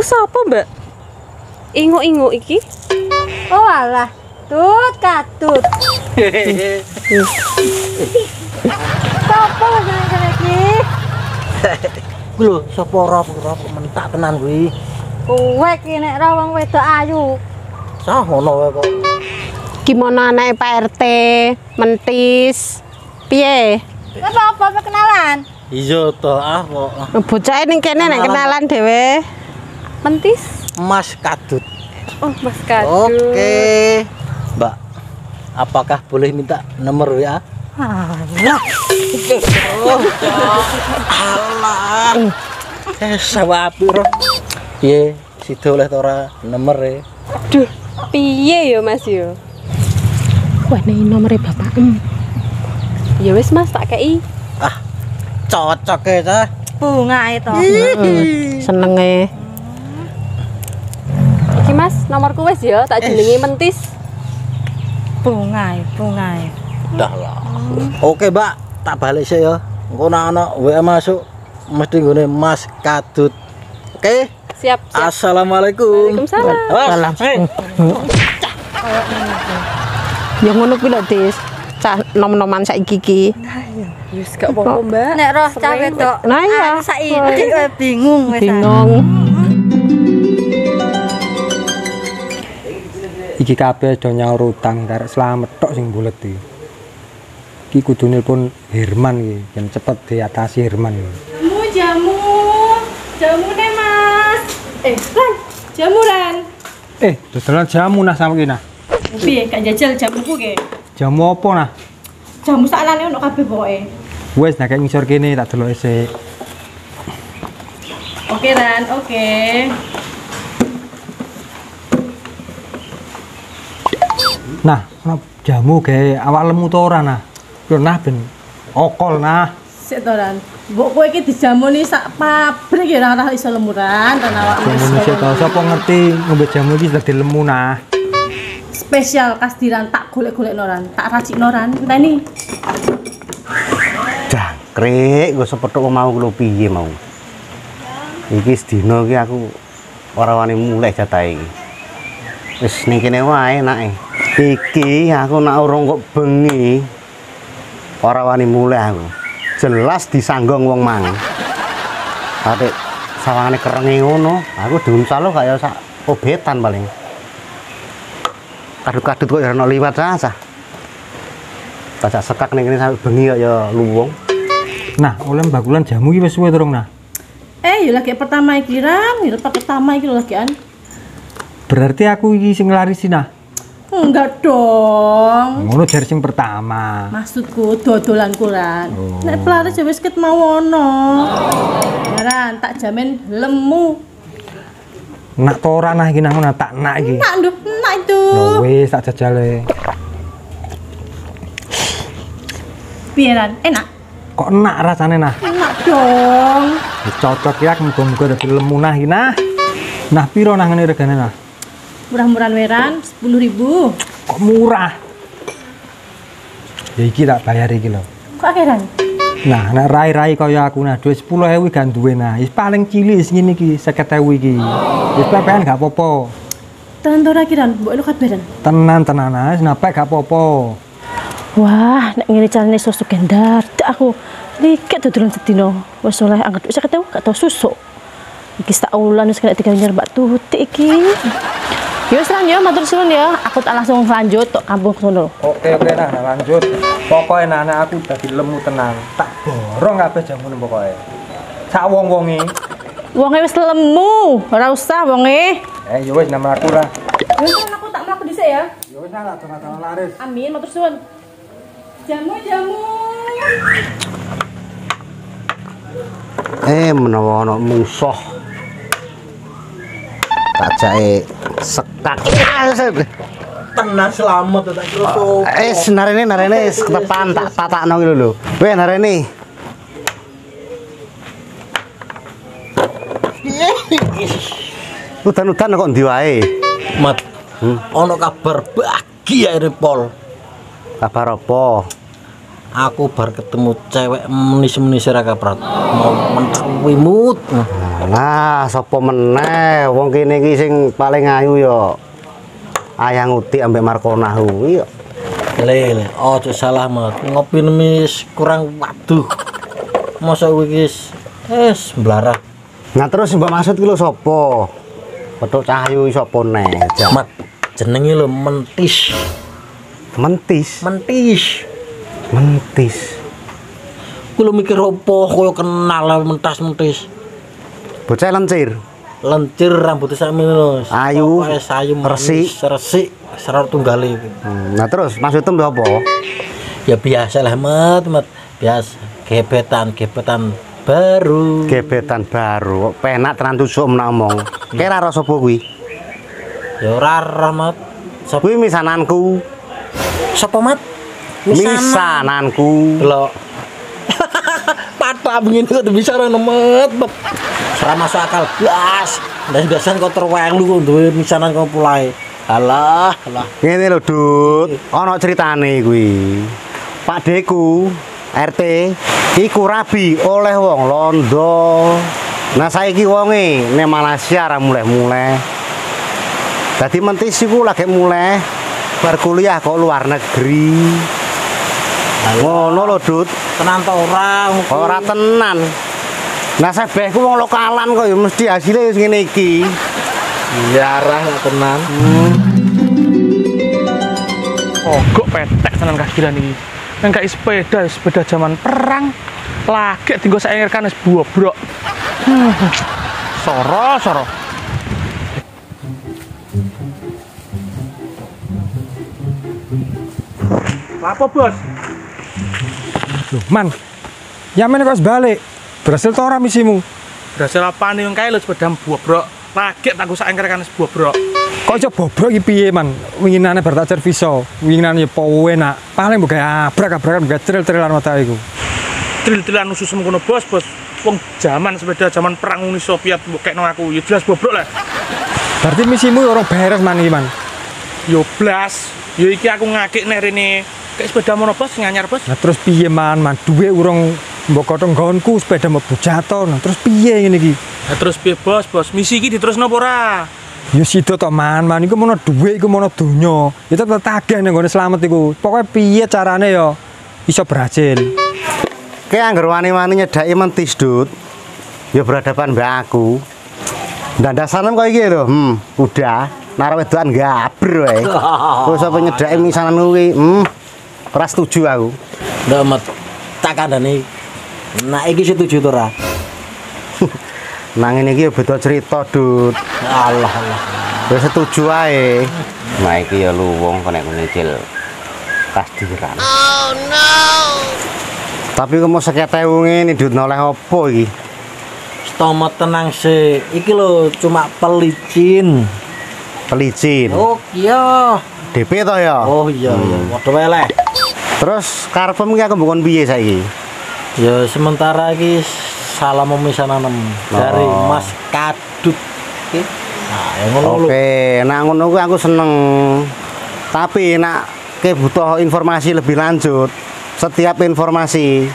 sapa, Mbak? Ingu-ingu iki? Oh alah, tut katut. Sapa jenenge iki? Kuwi lho, sapa ora mentak tenan kuwi. Kowe iki nek ra wong wedok ayu. Sah ngono wae kok. Gimana anake Pak RT? Mentis. Piye? Apa kenalan? Iya to, kok. Bocah ning kene nek kenalan dhewe. Mentis? Mas Kadut. Oh, Mas Kadut. Oke. Mbak, apakah boleh minta nomor WA? Alah. Oh, alah. Sawah piro? Piye, sida oleh ta ora nomor e? Aduh, piye ya Mas yo? Wah, nih nomere bapakmu. Ya wis Mas, tak kei. Ah, cocok e ta. Bungae to. Senenge. Iki Mas, nomorku wis ya, tak jenengi Mentis. Bungae. Dah lah. Oke, Mbak, tak balik sih ya. Engko nek ana WA masuk mesti nggone Mas Kadut. Oke? Siap. Assalamualaikum. Waalaikumsalam. Salam. Ya ngono kuwi lho, Dis. Cah nom-noman saiki iki. Yus gak apa-apa, Mbak. Nek roh cah wedok. Nah iya. Saiki kowe bingung wis. Bingung. Iki kabeh do nyaur utang karek slamet tok sing bulet iki. Iki kudu nelpon Herman iki, yen cepet diatasi Herman iki. Jamu nih Mas. Lan, jamu Lan. Dodolan jamu nah sama kina. Piye gak jajal jamuku ke? Jamu apa nah? Jamu saklane ono kabeh pokoke. Wes nek ngisor kene tak delok isik. Oke Lan, oke. Nah, ana jamu gawe awak lemu to ora nah? Lho nah ben okol nah. Sik to Lan. Mbok kowe iki dijamuni sak pabrik ya ora iso lemuran ten awakmu. Jamu sik to sapa ngerti ngombe jamu iki dadi lemu nah. Spesial kasdiran tak golek-golekno Lan, tak racikno Lan. Enteni. Jangkrik, gue sepethuk mau lho piye mau. Iki sedina iki aku ora wani mulai jatahe iki. Wis ning kene wae enake. Iki aku nak urung kok bengi ora wani mulai aku. Jelas disanggong wong mang. Ate sawangane kerenge ngono, aku diunsalo kaya sak obetan paling. Kadut-kadut kok ya ono liwat sah. Tak sekak ning kene sampe bengi kok ya luwung. Nah, oleh bakulan jamu iki wis suwe durung nah. Ya lagi pertama iki Ram, ya pertama iki lho lagian. Berarti aku iki sing larisi nah. Enggak dong. Ngono dari sing pertama. Maksudku dodolan Quran. Nek pelaris ya wis ket mau ono. Beneran tak jamin lemu. Nak to ora nah iki nah ngono tak nak iki. Nak nduk, nak itu. Ya wis tak jajale. Piye Ran? Enak. Kok enak rasane nah? Enak dong. Wis cocok ya muga-muga dadi lemu nah iki nah. Nah piro nah ngene regane nah? Murah-murahan weran 10.000. Kok murah? Ya iki tak bayar iki lho. Kok akhiran? Nah, nek rai-rai kaya aku nah duit 10.000 gak duwe nah. Wis paling cilik sing ngene iki 50.000 iki. Wis pepean gak apa-apa. Tenan to ora kiran, mbok lu kabaran. Tenan wis napek gak apa-apa. Wah, nek ngene carane susu gendar, aku dikit dodolan sedina. Wis oleh angkat wis ketemu gak tau susuk. Iki sak ulan wis kena diganjar Mbak Tuti iki. Yo wis lan yo matur suwun ya. Aku tak langsung lanjut tok kampung sono. Oke nah lanjut. Pokoke nah aku dadi lemu tenan. Tak borong kabeh jamune pokoke. Sak wong-wonge. Wonge wis lemu, ora usah wonge. Ya wis nama aku lah. Wis aku tak mlaku dhisik ya. Ya wis lah tengah-tengah laris. Amin, matur suwun. Jamu. Menawa ana musuh tak jake sekak. Tenan selamat tak kira to. Narene ketepan tak patakno iki lho. Weh narene. Udan-udan kok ndi wae? Mat. Ono kabar bahagia ini Pol. Kabar apa? Aku bar ketemu cewek menis-menis ra kaprat. Mau mentak wimut. Nah, sapa meneh wong kene iki sing paling ayu ya Ayang Uti ambek Markona kuwi. Le, ojo salah mat. Ngopi nemis kurang waduh. Masa kuwi wis mblarah. Nah terus mbak maksud ki lho sapa? Petuk Cahyu sapa neh? Mat jenenge lho Mentis. Mentis. Mentis. Mentis. Kulo mikir opo koyo kenal mentas-mentis. Bocah lencir. Lencir rambutnya sakmene lho. Ayu, Pokoke sayu resik. resik serar tunggale iki. Nah terus maksudnya mbak apa? Ya biasa lah mat. Biasa gebetan baru. Gebetan baru. Kok penak tenan tusuk menak omong. Kira ora sapa kuwi? Ya ora mat. Kuwi misananku. Sapa mat? Misananku. Lho. Patah begini kok bisa ora nemet. Ora masuk akal blas. Ndas-ndasan kok terwelu kok duwe misanan kok pulae. Alah. Ngene lho, Dut. Ana critane kuwi. Pak Deku RT iku rabi oleh wong londo. Nah saiki wonge ning Malaysia ra mulai-mulai. Dadi mentis iku lagi mulai bar kuliah kok luar negeri. Ngono lho, Dut. Tenan ta ora? Ora tenan. Nah sebehku wong lokalan kok ya mesti hasilnya wis ngene iki. Ya ora tenan. Ogok petek tenan kagiran iki. Nang kae sepeda zaman perang. Lagi tinggal saya ngirkan wis bobrok. Soro. Lapo, Bos? Loh, Man. Yamen kok balik. Berhasil to ora misimu? Berhasil apa nih yang kae lho sepeda bobrok. Lagi tak usah ngirkan wis bobrok. Kok iso bobrok iki piye, Man? Winginane bar tak servis. Winginane ya enak. Paling mbok gawe abrak-abrakan mbok tril-trilan mata iku. Tril-trilan usus mengkono, Bos. Wong zaman sepeda zaman perang Uni Soviet mbok kekno aku. Ya jelas bobrok lah. Berarti misimu ya orang beres Man iki, Man. Yo blas. Yo iki aku ngakik nek rene kayak sepeda mono, Bos, nganyar, Bos. Nah terus piye, Man? Duwe urung mbok kotong nggonku sepeda mlebu jatuh. Nah terus piye ngene iki? Nah terus piye, Bos? Misi iki diterusno apa ora? Ya sida to, Man iku mono dhuwit iku mono donya. Ya tetep tagih ning gone slamet iku. Pokoke piye carane ya iso berhasil. Ki anggar wani-wani nyedaki mentis, Dut. Ya berhadapan mbak aku. Ndandasanem kok iki lho. Udah. Nara wedokan gabr wae. Terus apa nyedaki misanan kuwi? Ora setuju aku. Ndak met tak kandhani. Nah iki setuju to ora? Nang ngene iki ya beda cerita, Dut. Allah. Wis setuju ae. Nah iki ya luwung kok nek nyicil kasdiran. Oh no. Tapi kok mau 50.000 ngene, Dut, noleh opo iki? Stomat tenang sih. Iki lho cuma pelicin. Pelicin. Oh iya. DP to ya? Oh iya. Waduh eleh. Terus karepmu iki aku mbokon piye saiki? Ya sementara iki salam misanan dari Mas Kadut. Oke. Nah, yang ngono lho. Oke, nah ngono kuwi aku seneng. Tapi nak ke butuh informasi lebih lanjut. Setiap informasi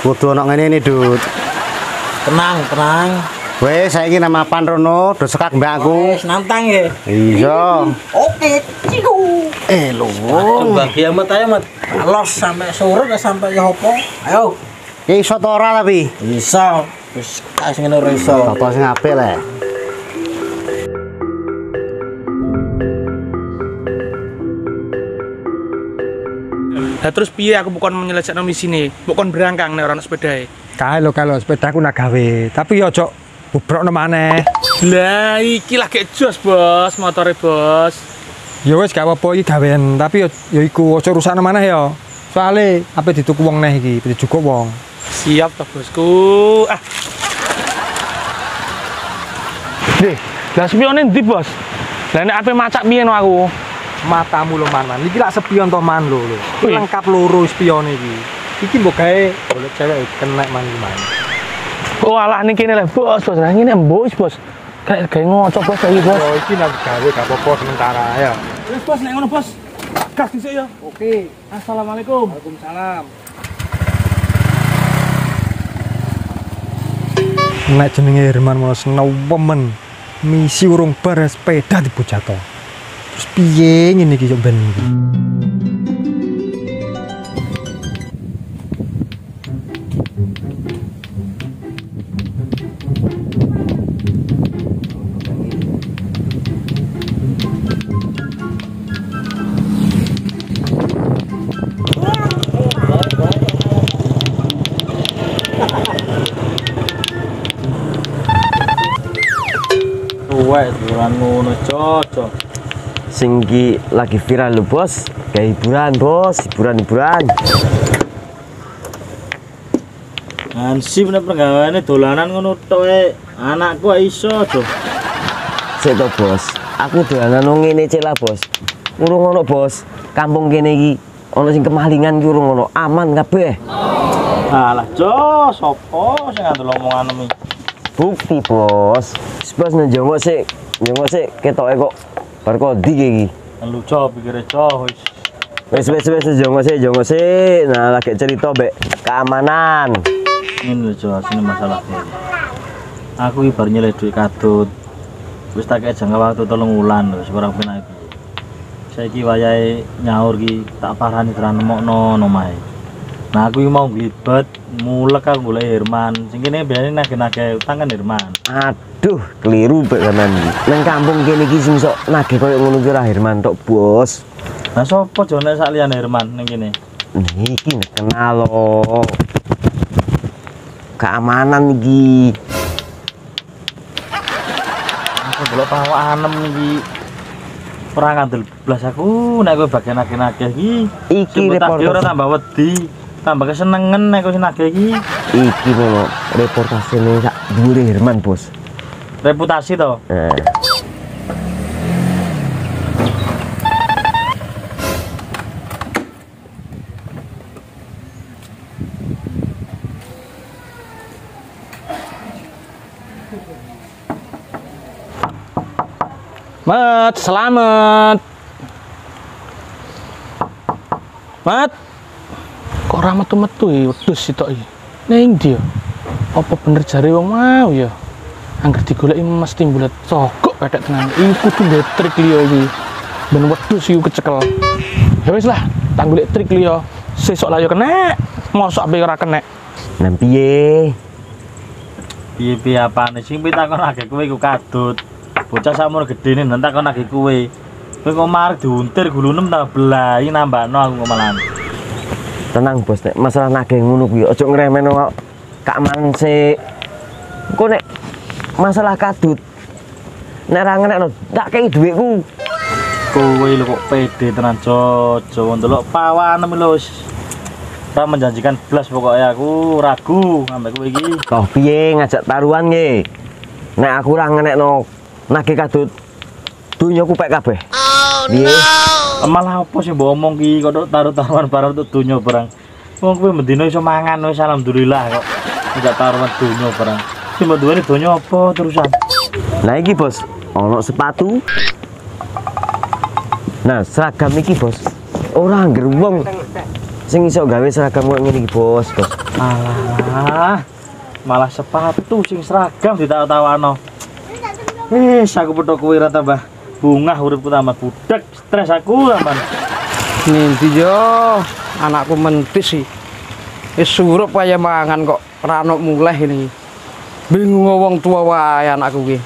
kudu ono ngene iki, Dut. Tenang. Wes saiki nama Panrono do sekak mbakku. Wes nantang ya. Iya. Oke, ciku. Lho. Bagi amat ayo, Mat. Los sampai sore ke sampai ya opo? Ayo. Ki iso to ora tapi? Bisa. Wis kasih ngene ora iso. Apa sing apik le? Nah terus piye aku bukan menyelesaikan misi ini, bukan berangkang nek ora sepedae. Kalau sepedaku nak gawe, tapi ya ojo bobrokno maneh. Lah iki lagi jos, Bos, motore, Bos. Ya wis gak apa-apa iki gawean, tapi ya iku ojo rusakno maneh ya. Soale ape dituku wong neh iki, cukup wong. Siap toh, Bosku. Deh, lah spione ndi, Bos? Lah nek ape macak piye no aku? Matamu lho Man. Iki lak spion to Man lho. Iki lengkap loro spione iki. Iki mbok gawe golek cewek kenek Man iki Man. Oh alah niki kene le, Bos. Lah ngene mbok, Bos. Kayak gawe ngoco, Bos, iki, Bos. Oh iki nak gawe gak apa-apa sementara ya. Wis, Bos, nek ngono, Bos. Gas dhisik ya. Oke. Assalamualaikum. Waalaikumsalam. Nek jenenge Herman mau senewemen misi urung bar sepeda dibojato. Terus piye ngene iki yo ben iki? Wes bulan ngono cocok. Sing iki lagi viral lho, Bos. Kayak hiburan, Bos. Hiburan. Ansip nek pergaweane dolanan ngono tok anakku iso to. Sik to, Bos. Aku dolanan ngene cek lah, Bos. Urung ono, Bos. Kampung kene iki ono sing kemalingan ki urung ono. Aman kabeh. Alah, Jo, sopo sing ngandel omongan iki? Bukti, Bos. Bos njongok sik ketoke kok bar kodi iki. Lu Jo pikire Jo wis. Wis njongok sik. Nah, lagi cerita mbek keamanan. Ini lho Jo, sini masalahnya. Aku iki bar nyeleh duit kadut. Wis tak kek jangka waktu 3 wulan lho, sebarang penak iki. Saiki wayahe nyaur ki tak parani tenan nemokno omahe. Nah aku mau glibet, mulek aku golek Herman. Sing kene biasane nagih-nagih utang kan Herman. Aduh, keliru beneran iki. Nang kampung kene iki sing sok nagih koyo ngono ki ora Herman tok, Bos. Nah sapa jane sak liyane Herman ning kene? Iki nek kenal lo. Keamanan iki. Aku delok pawanem iki. Ora ngandel blas aku nek kowe bagian nagih-nagih iki. Iki reportase ora tambah wedi. Tambah kesenengan nek kok nagih iki. Iki ngono reportasene sak dhuwure Herman, Bos. Reputasi to. Mat, selamat. Mat. Kok ora metu-metu ya wedhus sitok iki. Ning ndi ya? Apa bener jare wong mau ya? Angger digoleki mesti mbulet sogok petek tenan. Iku kudu ndek trik liya iki. Ben wedhus iku kecekel. Ya wis lah, tak golek trik liya. Sesuk lah yo kena. Mosok ape ora kena. Nah piye? Piye-piye apane sing pitakon nagih kowe iku kadut. Bocah sakmono gedene nang takon nagih kowe. Kowe kok marek diuntir gulunem tambah belai nambahno aku kok malah. Tenang, Bos, nek masalah nagih ngono kuwi aja ngremehno keamanan sik. Engko nek masalah kadut nek ra ngenekno tak kei dhuwitku. Kowe lho kok pede tenan Jojo ndelok pawanem lho. Ora menjanjikan blas pokoknya aku ragu ambek kowe iki. Toh piye ngajak taruhan nggih. Nek aku ora ngenekno nagih kadut dunyaku pek kabeh. Piye? Malah apa sih mbok omong ki kok taruh-taruhan barang untuk donya barang. Wong kowe mendino iso mangan wis alhamdulillah kok. Enggak taruhan donya barang. Sing mbok duweni donya apa terusan? Nah iki, Bos, ono sepatu. Nah, seragam iki, Bos. Ora angger wong sing iso gawe seragam kok ngene iki, Bos. Alah. Malah sepatu sing seragam ditawa-tawano. Aku petok kowe ora tambah bungah uripku tambah budak, stres aku tamban. Ngendi yo, anakku mentis sih. Wis surup kaya mangan kok ora ono muleh ini. Bingung wong tua wae anakku ki.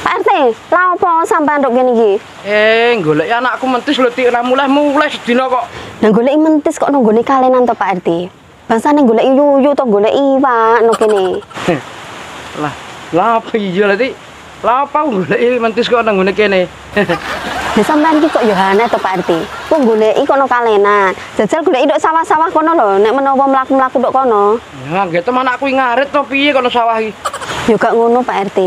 Pak RT, lha opo sampean nduk kene iki? Goleki anakku mentis lho Tik, ora muleh sedina kok. Nang goleki mentis kok nang gone kalenan to Pak RT? Bangsane goleki yuyu to goleki iwak no kene. Lah apa iya lho Tik? Lah apa goleki mentis kok nang gone kene? Lah sampean iki kok yo aneh to Pak RT. Wong goleki kok nang kalenan. Jajal goleki nduk sawah-sawah kono lho, nek menawa mlaku-mlaku nduk kono. Ya nggih temen anakku ngarit to piye kono sawah iki. Yo gak ngono Pak RT.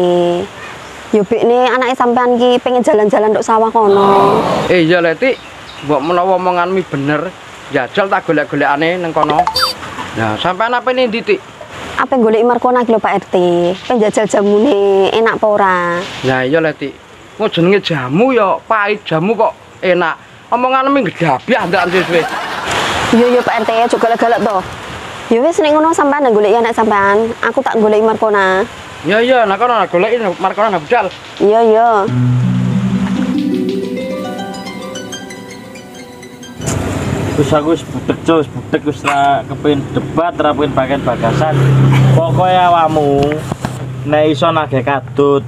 Yo bekne anake sampean iki pengen jalan-jalan nduk sawah kono. Iya lho Tik, mbok menawa omonganmu bener, jajal tak golek-golekane nang kono. Nah, sampean apa ini Tik? Apa goleki Markona iki lho Pak RT. Penjajal jamune enak apa ora? Ya iya lho Tik. Mau jenenge jamu ya pahit, jamu kok enak. Omonganmu gedabiah ndak suwe. Yo Pak RT juga galak to. Ya wis nek ngono sampean goleki anak sampean, aku tak goleki Markona. Iya, nak kono goleki Markona nggak budal. Iya. Terus aku wis budek wis ra kepengin debat, ra kepengin bagian bagasan. Pokoke awakmu nek iso nagih kadut,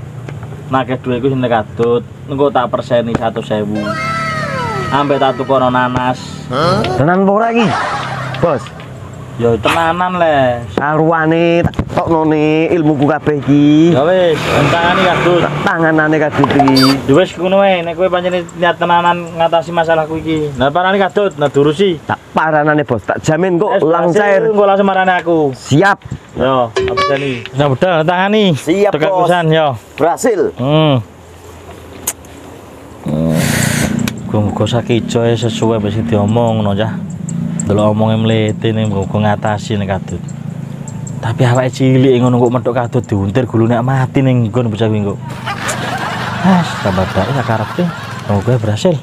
nagih dhuwitku sing kadut, engko tak perseni 100.000. Ambek tak tukono nanas. Tenan apa ora iki? Bos, Ya tenanan le. karuane tak toknone ilmuku kabeh iki. Ya wis, tangani kadut. Tanganane kadut iki. Ya wis ngono wae, nek kowe pancen niat tenanan ngatasi masalahku iki. Lah parani kadut, nah durusi. Tak paranane bos, tak jamin kok Wis, langsung cair. Engko langsung marani aku. Siap. Yo, apa jani? Nah, budal tangani. Siap, Tekan Bos. pisan yo. Berhasil. Muga-muga sakijo sesuai wis diomongno cah. Delok omonge mlete ning muga ngatasi nek kadut. Tapi awake cilik ngono kok medhok kadut diuntir gulune mati ning nggon bocah kuwi kok. Tambah dak ya karepe. Muga berhasil.